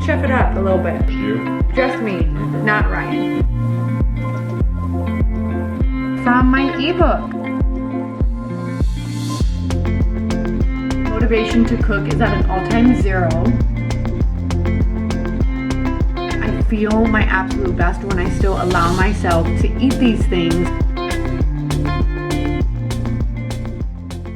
chef it up a little bit. You? Just me, not Ryan. From my ebook. Motivation to cook is at an all-time zero. I feel my absolute best when I still allow myself to eat these things.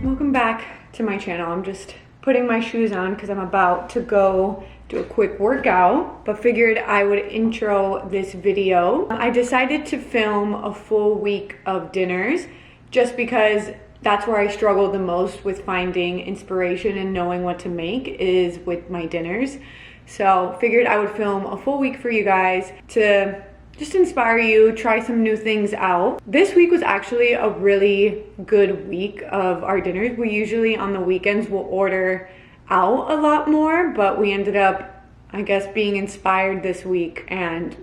Welcome back to my channel. I'm just putting my shoes on because I'm about to go do a quick workout, but figured I would intro this video. I decided to film a full week of dinners just because that's where I struggle the most with finding inspiration and knowing what to make is with my dinners. So figured I would film a full week for you guys to just inspire you, try some new things out. This week was actually a really good week of our dinners. We usually on the weekends will order out a lot more, but we ended up, I guess, being inspired this week and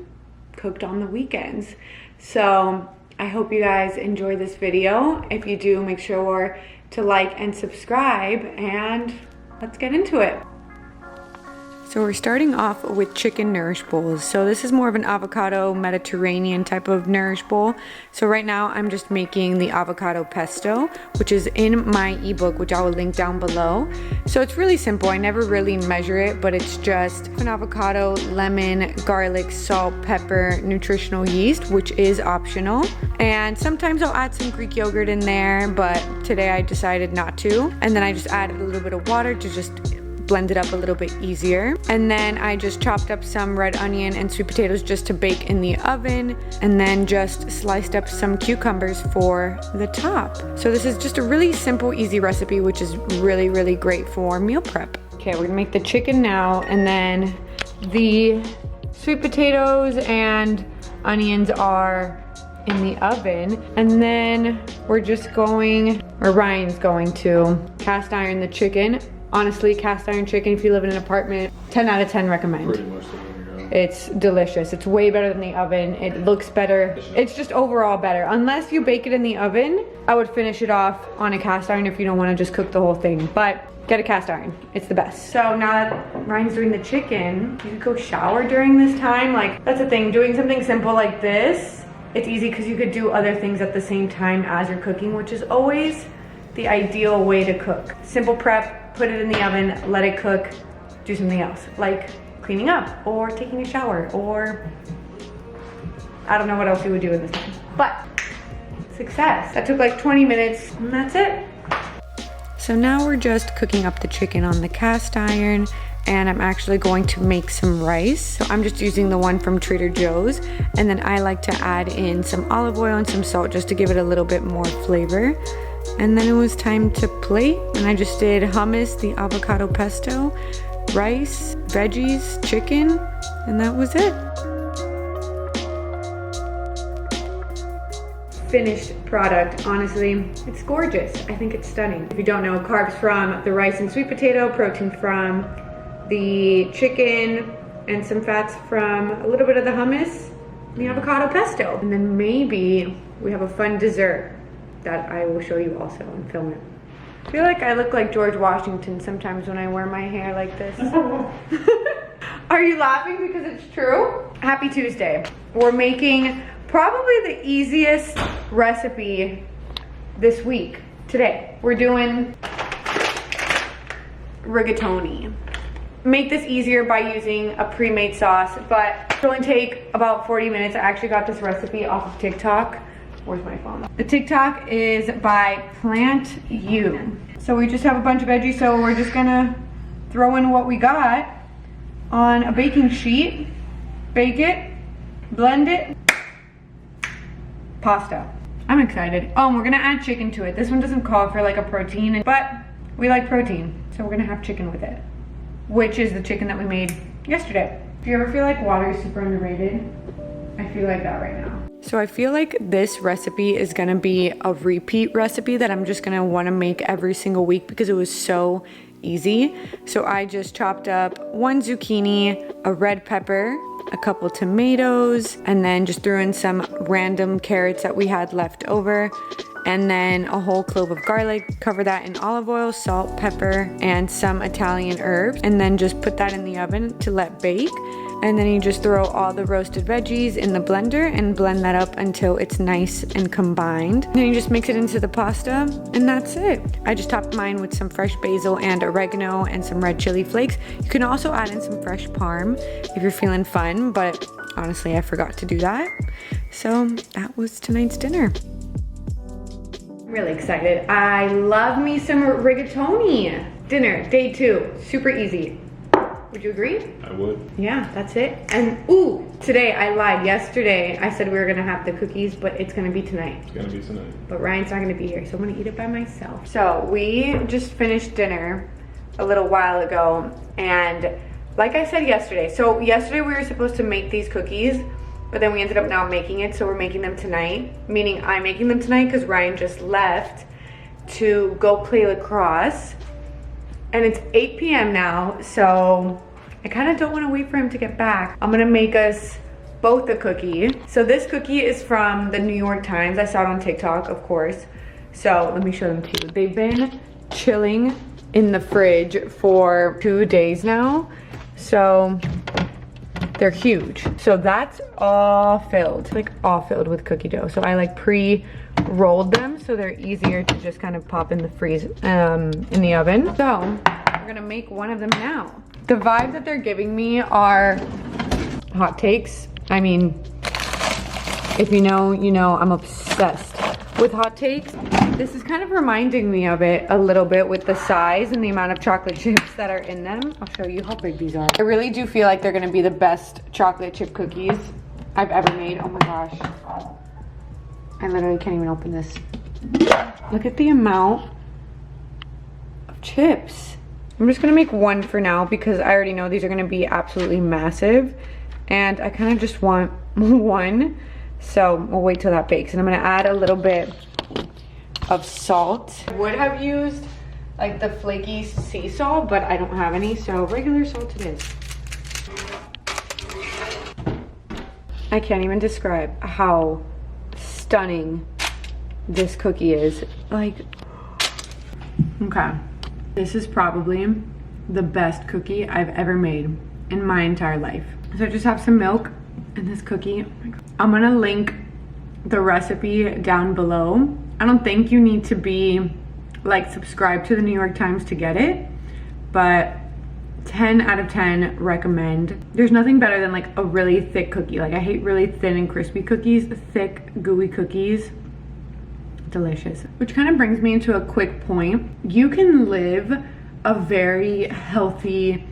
cooked on the weekends. So I hope you guys enjoy this video. If you do, make sure to like and subscribe, and let's get into it. So we're starting off with chicken nourish bowls. So this is more of an avocado Mediterranean type of nourish bowl. So right now I'm just making the avocado pesto, which is in my ebook, which I will link down below. So it's really simple. I never really measure it, but it's just an avocado, lemon, garlic, salt, pepper, nutritional yeast, which is optional. And sometimes I'll add some Greek yogurt in there, but today I decided not to. And then I just added a little bit of water to just blend it up a little bit easier. And then I just chopped up some red onion and sweet potatoes just to bake in the oven, and then just sliced up some cucumbers for the top. So this is just a really simple, easy recipe, which is really, really great for meal prep. Okay, we're gonna make the chicken now, and then the sweet potatoes and onions are in the oven, and then we're just going, or Ryan's going to cast iron the chicken. Honestly, cast iron chicken, if you live in an apartment, 10 out of 10 recommend. Pretty much the way to go. It's delicious. It's way better than the oven. It looks better. It's just overall better. Unless you bake it in the oven, I would finish it off on a cast iron if you don't want to just cook the whole thing. But get a cast iron. It's the best. So now that Ryan's doing the chicken, you could go shower during this time. Like, that's the thing. Doing something simple like this, it's easy because you could do other things at the same time as you're cooking, which is always the ideal way to cook. Simple prep. Put it in the oven, let it cook, do something else, like cleaning up or taking a shower, or I don't know what else you would do in this time. But success. That took like 20 minutes, and that's it. So now we're just cooking up the chicken on the cast iron, and I'm actually going to make some rice. So I'm just using the one from Trader Joe's, and then I like to add in some olive oil and some salt just to give it a little bit more flavor. And then it was time to plate, and I just did hummus, the avocado pesto, rice, veggies, chicken, and that was it. Finished product, honestly, it's gorgeous. I think it's stunning. If you don't know, carbs from the rice and sweet potato, protein from the chicken, and some fats from a little bit of the hummus, the avocado pesto. And then maybe we have a fun dessert that I will show you also and film it. I feel like I look like George Washington sometimes when I wear my hair like this. Are you laughing because it's true? Happy Tuesday. We're making probably the easiest recipe this week, today. We're doing rigatoni. Make this easier by using a pre-made sauce, but it'll only take about 40 minutes. I actually got this recipe off of TikTok. Where's my phone? The TikTok is by Plant You. So we just have a bunch of veggies, so we're just gonna throw in what we got on a baking sheet, bake it, blend it, pasta. I'm excited. Oh, and we're gonna add chicken to it. This one doesn't call for like a protein, but we like protein, so we're gonna have chicken with it, which is the chicken that we made yesterday. Do you ever feel like water is super underrated? I feel like that right now. So I feel like this recipe is gonna be a repeat recipe that I'm just gonna wanna make every single week because it was so easy. So I just chopped up 1 zucchini, a red pepper, a couple tomatoes, and then just threw in some random carrots that we had left over. and then a whole clove of garlic. Cover that in olive oil, salt, pepper, and some Italian herbs, and then just put that in the oven to let bake. And then you just throw all the roasted veggies in the blender and blend that up until it's nice and combined. Then you just mix it into the pasta, and that's it. I just topped mine with some fresh basil and oregano and some red chili flakes. You can also add in some fresh parm if you're feeling fun, but honestly, I forgot to do that. So that was tonight's dinner. I'm really excited. I love me some rigatoni. Dinner, day 2, super easy. Would you agree? I would. Yeah, that's it. And ooh, today I lied. Yesterday I said we were gonna have the cookies, but it's gonna be tonight. It's gonna be tonight. But Ryan's not gonna be here, so I'm gonna eat it by myself. So we just finished dinner a little while ago, and like I said yesterday, so yesterday we were supposed to make these cookies, but then we ended up not making it, so we're making them tonight. Meaning I'm making them tonight because Ryan just left to go play lacrosse. And it's 8 p.m. now, so I kind of don't want to wait for him to get back. I'm gonna make us both a cookie. So this cookie is from the New York Times. I saw it on TikTok, of course. So let me show them to you. They've been chilling in the fridge for 2 days now. So they're huge. So that's all filled, like all filled with cookie dough. So I like pre-rolled them so they're easier to just kind of pop in the in the oven. So we're gonna make one of them now. The vibes that they're giving me are hot takes. I mean, if you know, you know, I'm obsessed with hot takes. This is kind of reminding me of it a little bit with the size and the amount of chocolate chips that are in them. I'll show you how big these are. I really do feel like they're gonna be the best chocolate chip cookies I've ever made. Oh my gosh. I literally can't even open this. Look at the amount of chips. I'm just gonna make one for now because I already know these are gonna be absolutely massive. And I kind of just want one. So we'll wait till that bakes. And I'm gonna add a little bit of salt. I would have used like the flaky sea salt, but I don't have any, so regular salt it is. I can't even describe how stunning this cookie is. Like, okay. This is probably the best cookie I've ever made in my entire life. So I just have some milk in this cookie. Oh my God. I'm gonna link the recipe down below. I don't think you need to be like subscribed to the New York Times to get it, but 10 out of 10 recommend. There's nothing better than like a really thick cookie. Like I hate really thin and crispy cookies. Thick, gooey cookies, delicious. Which kind of brings me into a quick point. You can live a very healthy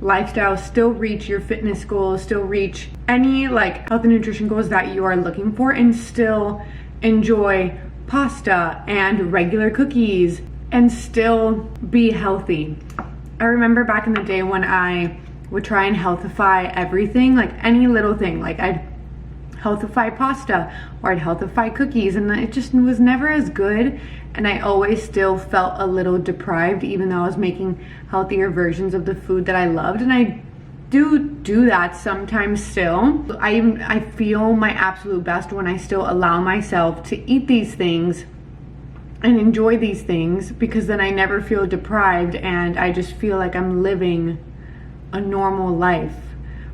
lifestyle, still reach your fitness goals, still reach any like health and nutrition goals that you are looking for, and still enjoy pasta and regular cookies and still be healthy. I remember back in the day when I would try and healthify everything, like any little thing, like I'd healthify pasta or I'd healthify cookies, and it just was never as good, and I always still felt a little deprived even though I was making healthier versions of the food that I loved. And I do that sometimes still. I feel my absolute best when I still allow myself to eat these things and enjoy these things, because then I never feel deprived and I just feel like I'm living a normal life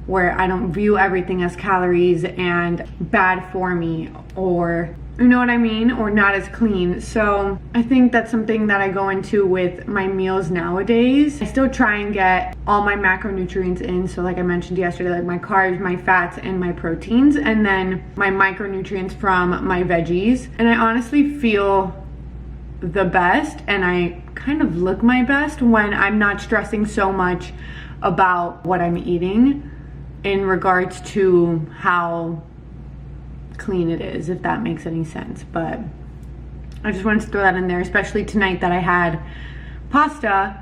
where I don't view everything as calories and bad for me, or you know what I mean, or not as clean. So I think that's something that I go into with my meals nowadays. I still try and get all my macronutrients in, so like I mentioned yesterday, like my carbs, my fats, and my proteins, and then my micronutrients from my veggies. And I honestly feel the best and I kind of look my best when I'm not stressing so much about what I'm eating in regards to how clean it is, if that makes any sense. But I just wanted to throw that in there, especially tonight that I had pasta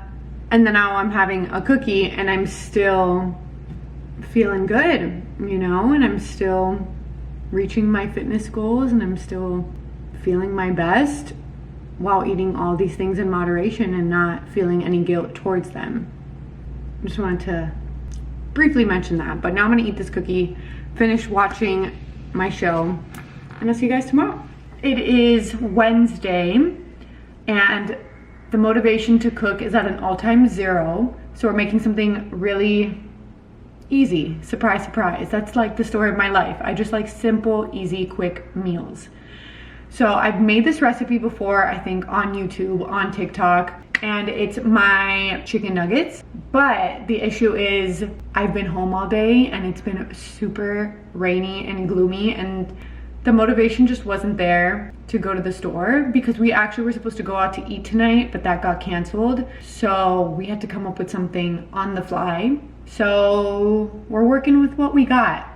and then now I'm having a cookie and I'm still feeling good, you know, and I'm still reaching my fitness goals and I'm still feeling my best while eating all these things in moderation and not feeling any guilt towards them. I just wanted to briefly mention that. But now I'm gonna eat this cookie, finish watching my show, and I'll see you guys tomorrow. It is Wednesday and the motivation to cook is at an all-time zero. So we're making something really easy. Surprise, surprise. That's like the story of my life. I just like simple, easy, quick meals. So I've made this recipe before, I think on YouTube, on TikTok, and it's my chicken nuggets. But the issue is I've been home all day and it's been super rainy and gloomy, and the motivation just wasn't there to go to the store because we actually were supposed to go out to eat tonight, but that got canceled. So we had to come up with something on the fly. So we're working with what we got.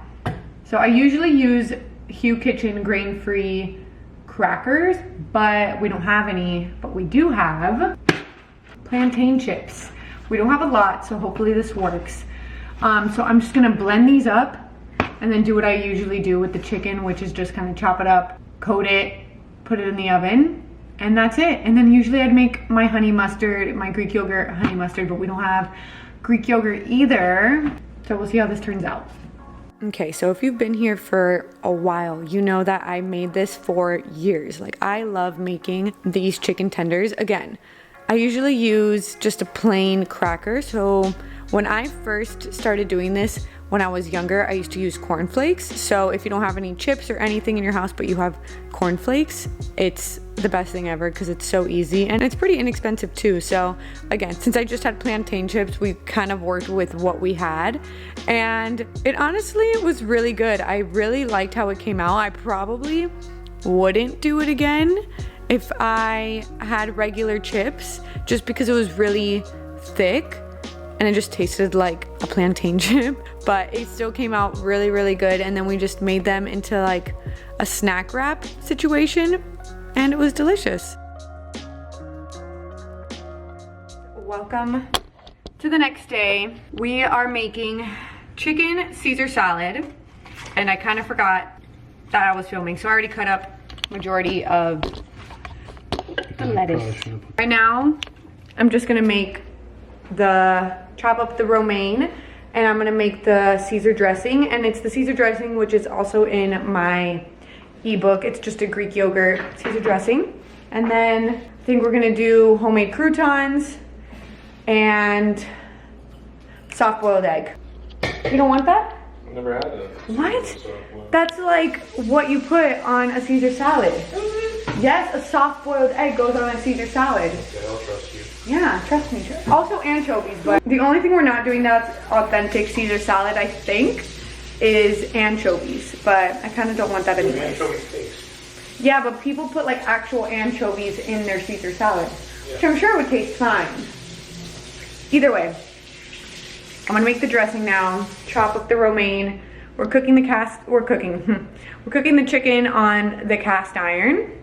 So I usually use Hue Kitchen grain-free crackers, but we don't have any. But we do have plantain chips. We don't have a lot, so hopefully this works. So I'm just gonna blend these up and then do what I usually do with the chicken, which is just kind of chop it up, coat it, put it in the oven, and that's it. And then usually I'd make my honey mustard, my Greek yogurt honey mustard, but we don't have Greek yogurt either. So we'll see how this turns out. Okay, so if you've been here for a while, you know that I made this for years. Like, I love making these chicken tenders. Again, I usually use just a plain cracker. So when I first started doing this, when I was younger, I used to use cornflakes. So if you don't have any chips or anything in your house, but you have cornflakes, it's the best thing ever because it's so easy and it's pretty inexpensive too. So again, since I just had plantain chips, we kind of worked with what we had, and it honestly was really good. I really liked how it came out. I probably wouldn't do it again if I had regular chips, just because it was really thick and it just tasted like a plantain chip, but it still came out really, really good. And then we just made them into like a snack wrap situation, and it was delicious. Welcome to the next day. We are making chicken Caesar salad, and I kind of forgot that I was filming, so I already cut up majority of the lettuce. Right now, I'm just gonna chop up the romaine, and I'm gonna make the Caesar dressing, and it's the Caesar dressing which is also in my ebook. It's just a Greek yogurt Caesar dressing. And then I think we're gonna do homemade croutons and soft boiled egg. You don't want that? I've never had that. What? That's like what you put on a Caesar salad. Yes, a soft boiled egg goes on a Caesar salad. Okay, I'll trust you. Yeah, trust me. Also anchovies, but the only thing we're not doing that's authentic Caesar salad, I think, is anchovies. But I kind of don't want that anyway. Anchovies taste. Yeah, but people put like actual anchovies in their Caesar salad, which I'm sure would taste fine. Either way, I'm gonna make the dressing now, chop up the romaine. We're cooking the chicken on the cast iron.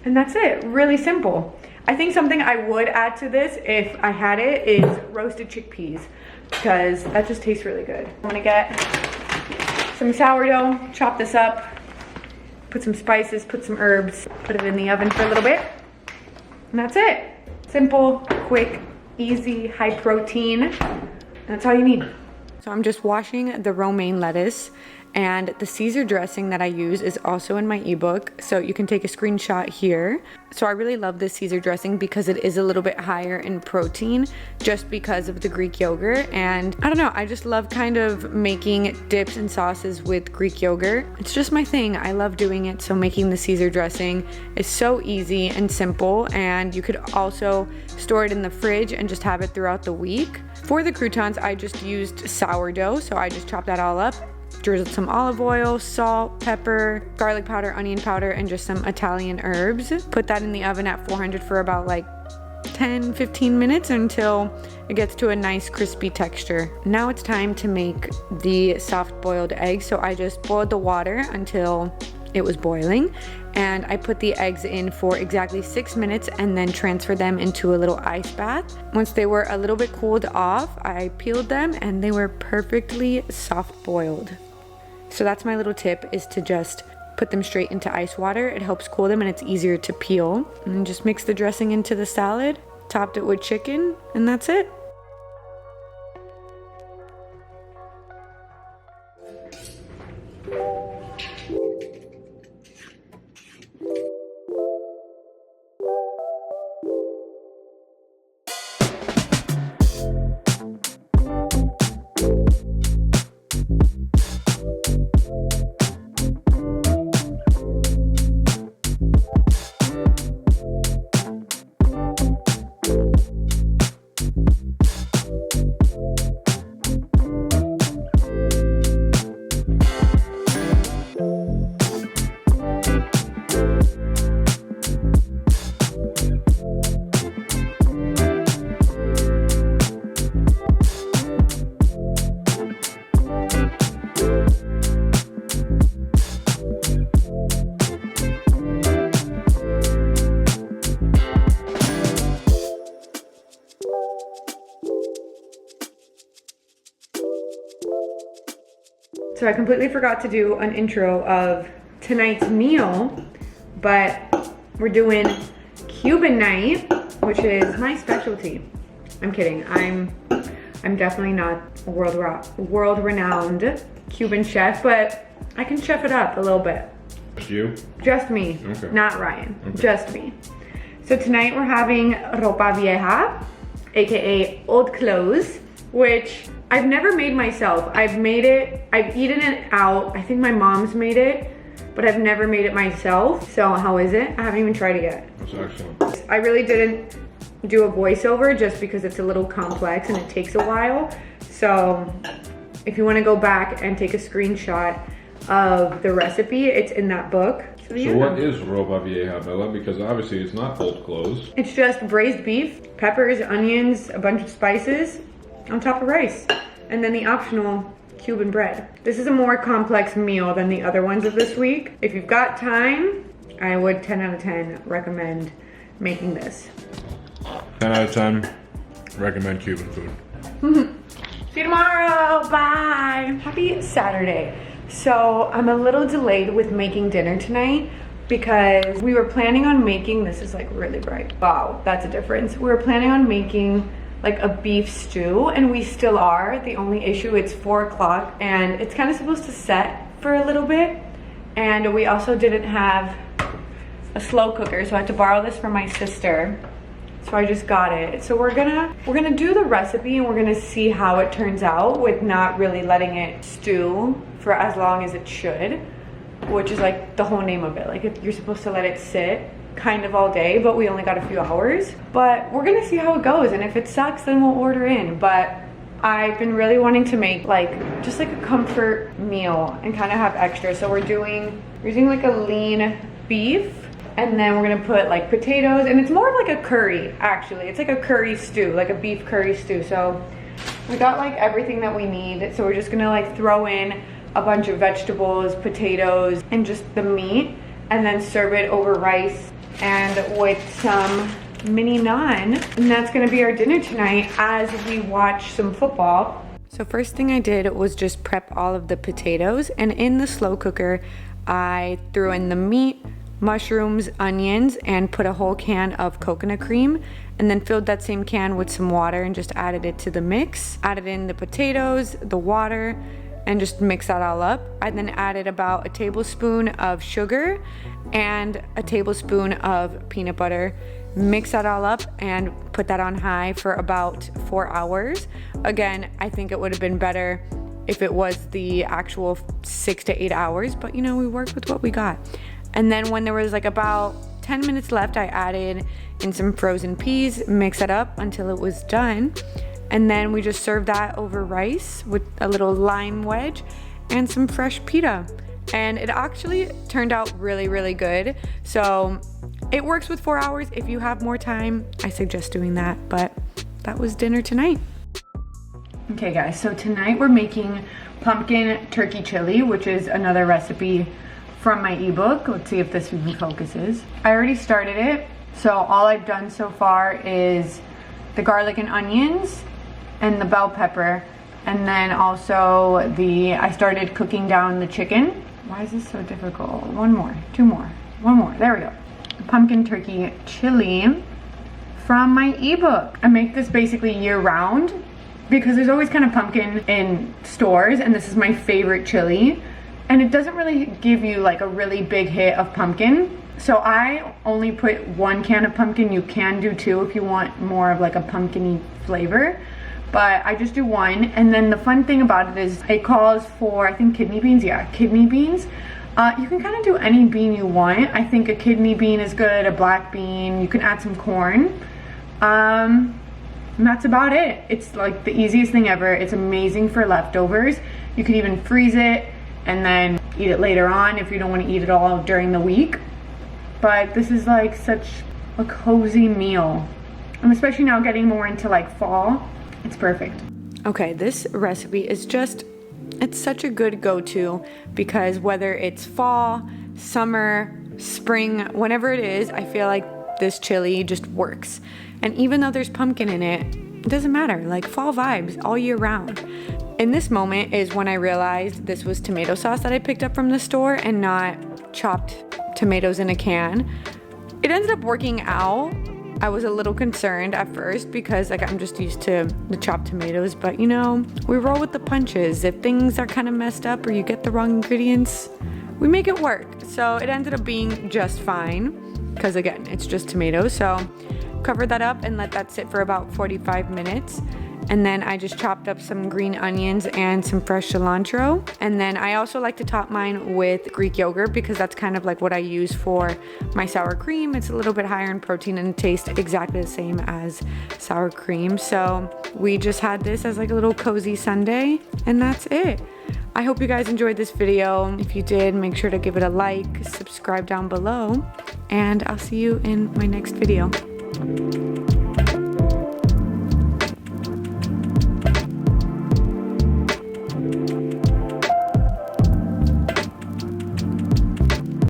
And that's it, really simple. I think something I would add to this if I had it is roasted chickpeas, because that just tastes really good. I'm gonna get some sourdough, chop this up, put some spices, put some herbs, put it in the oven for a little bit. And that's it. Simple, quick, easy, high protein. That's all you need. So I'm just washing the romaine lettuce, and the Caesar dressing that I use is also in my ebook, so you can take a screenshot here. So I really love this Caesar dressing because it is a little bit higher in protein just because of the Greek yogurt. And I don't know, I just love kind of making dips and sauces with Greek yogurt. It's just my thing. I love doing it. So making the Caesar dressing is so easy and simple, and you could also store it in the fridge and just have it throughout the week. For the croutons, I just used sourdough, so I just chopped that all up. Drizzled some olive oil, salt, pepper, garlic powder, onion powder, and just some Italian herbs. Put that in the oven at 400 for about like 10-15 minutes until it gets to a nice crispy texture. Now it's time to make the soft boiled eggs. So I just boiled the water until it was boiling, and I put the eggs in for exactly 6 minutes and then transferred them into a little ice bath. Once they were a little bit cooled off, I peeled them and they were perfectly soft boiled. So that's my little tip, is to just put them straight into ice water. It helps cool them and it's easier to peel. And just mix the dressing into the salad, topped it with chicken, and that's it. So I completely forgot to do an intro of tonight's meal, but we're doing Cuban night, which is my specialty. I'm kidding. I'm definitely not a world-renowned Cuban chef, but I can chef it up a little bit. You? Just me, okay. Not Ryan, okay. Just me. So tonight we're having ropa vieja, AKA old clothes, which I've never made myself. I've eaten it out. I think my mom's made it, but I've never made it myself. So how is it? I haven't even tried it yet. That's excellent. I really didn't do a voiceover just because it's a little complex and it takes a while. So if you want to go back and take a screenshot of the recipe, it's in that book. So what is ropa vieja, Bella? Because obviously it's not old clothes. It's just braised beef, peppers, onions, a bunch of spices on top of rice, and then the optional Cuban bread. This is a more complex meal than the other ones of this week. If you've got time, I would 10 out of 10 recommend making this. 10 out of 10, recommend Cuban food. See you tomorrow, bye. Happy Saturday. So I'm a little delayed with making dinner tonight because we were planning on making, this is like really bright. Wow, that's a difference. We were planning on making like a beef stew, and we still are. The only issue, it's 4 o'clock and it's kind of supposed to set for a little bit. And we also didn't have a slow cooker, so I had to borrow this from my sister. So I just got it. So we're gonna do the recipe and we're gonna see how it turns out with not really letting it stew for as long as it should, which is like the whole name of it. Like if you're supposed to let it sit kind of all day, but we only got a few hours. But we're gonna see how it goes, and if it sucks, then we'll order in. But I've been really wanting to make like just like a comfort meal and kind of have extra. So we're using like a lean beef, and then we're gonna put like potatoes, and it's more of like a curry actually. It's like a curry stew, like a beef curry stew. So we got like everything that we need. So we're just gonna like throw in a bunch of vegetables, potatoes, and just the meat, and then serve it over rice and with some mini naan. And that's gonna be our dinner tonight as we watch some football. So first thing I did was just prep all of the potatoes, and in the slow cooker, I threw in the meat, mushrooms, onions, and put a whole can of coconut cream, and then filled that same can with some water and just added it to the mix. Added in the potatoes, the water, and just mix that all up. I then added about a tablespoon of sugar and a tablespoon of peanut butter. Mix that all up and put that on high for about 4 hours. Again, I think it would have been better if it was the actual 6 to 8 hours, but you know, we worked with what we got. And then when there was like about 10 minutes left, I added in some frozen peas, mix it up until it was done. And then we just served that over rice with a little lime wedge and some fresh pita. And it actually turned out really, really good. So it works with 4 hours. If you have more time, I suggest doing that. But that was dinner tonight. Okay guys, so tonight we're making pumpkin turkey chili, which is another recipe from my ebook. Let's see if this even focuses. I already started it. So all I've done so far is the garlic and onions and the bell pepper, and then also I started cooking down the chicken. Why is this so difficult? One more, two more, one more, there we go. Pumpkin turkey chili from my ebook. I make this basically year round because there's always kind of pumpkin in stores, and this is my favorite chili. And it doesn't really give you like a really big hit of pumpkin. So I only put 1 can of pumpkin. You can do 2 if you want more of like a pumpkin-y flavor. But I just do 1. And then the fun thing about it is it calls for, I think, kidney beans. Yeah, kidney beans. You can kind of do any bean you want. I think a kidney bean is good, a black bean. You can add some corn. And that's about it. It's like the easiest thing ever. It's amazing for leftovers. You could even freeze it and then eat it later on if you don't want to eat it all during the week. But this is like such a cozy meal. And especially now getting more into like fall, it's perfect. Okay, this recipe is it's such a good go-to because whether it's fall, summer, spring, whenever it is, I feel like this chili just works. And even though there's pumpkin in it, it doesn't matter, like fall vibes all year round. In this moment is when I realized this was tomato sauce that I picked up from the store and not chopped tomatoes in a can. It ended up working out. I was a little concerned at first because like I'm just used to the chopped tomatoes, but you know, we roll with the punches. If things are kind of messed up or you get the wrong ingredients, we make it work. So it ended up being just fine because again, it's just tomatoes. So cover that up and let that sit for about 45 minutes. And then I just chopped up some green onions and some fresh cilantro. And then I also like to top mine with Greek yogurt because that's kind of like what I use for my sour cream. It's a little bit higher in protein and it tastes exactly the same as sour cream. So we just had this as like a little cozy Sunday and that's it. I hope you guys enjoyed this video. If you did, make sure to give it a like, subscribe down below, and I'll see you in my next video.